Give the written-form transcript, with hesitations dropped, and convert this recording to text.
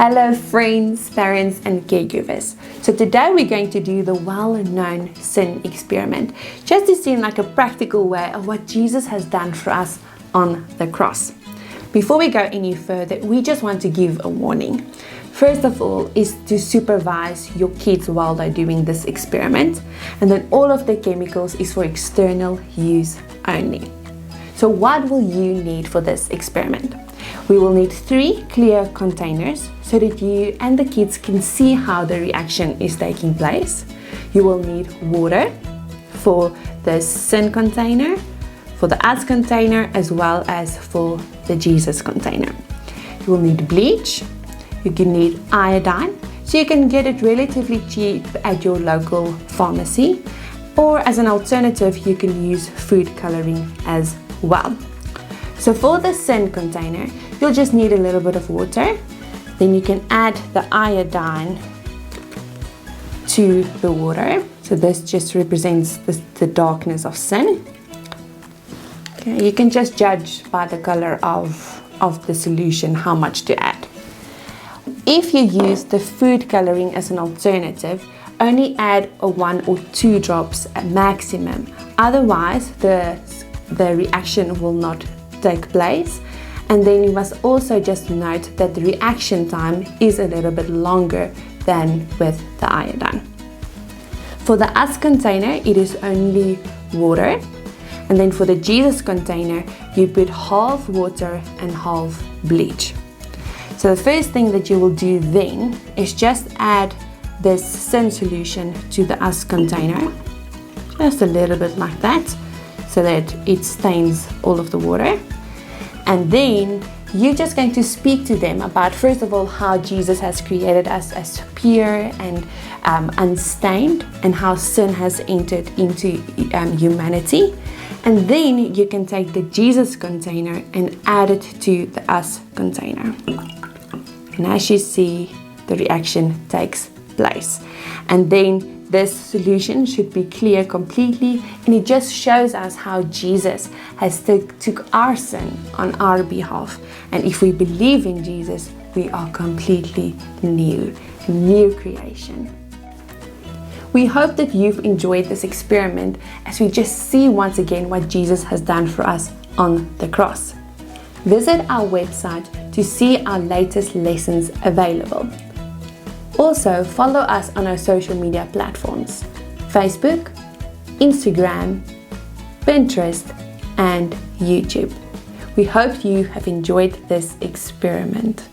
Hello friends, parents and caregivers. So today we're going to do the well-known sin experiment, just to see in like a practical way of what Jesus has done for us on the cross. Before we go any further, we just want to give a warning. First of all is to supervise your kids while they're doing this experiment, and then all of the chemicals is for external use only. So what will you need for this experiment? We will need 3 clear containers so that you and the kids can see how the reaction is taking place. You will need water for the sin container, for the us container, as well as for the Jesus container. You will need bleach. You can need iodine, so you can get it relatively cheap at your local pharmacy, or as an alternative you can use food coloring as well. So for the sin container, you'll just need a little bit of water. Then you can add the iodine to the water. So this just represents the darkness of sin. Okay, you can just judge by the color of the solution how much to add. If you use the food coloring as an alternative, only add 1 or 2 drops at maximum. Otherwise, the reaction will not take place. And then you must also just note that the reaction time is a little bit longer than with the iodine. For the us container, it is only water. And then for the Jesus container, you put half water and half bleach. So the first thing that you will do then is just add this sin solution to the us container. Just a little bit like that, so that it stains all of the water. And then you're just going to speak to them about, first of all, how Jesus has created us as pure and unstained, and how sin has entered into humanity. And then you can take the Jesus container and add it to the us container. And as you see, the reaction takes place. And then this solution should be clear completely, and it just shows us how Jesus has took our sin on our behalf. And if we believe in Jesus, we are completely new creation. We hope that you've enjoyed this experiment as we just see once again what Jesus has done for us on the cross. Visit our website to see our latest lessons available. Also, follow us on our social media platforms: Facebook, Instagram, Pinterest, and YouTube. We hope you have enjoyed this experiment.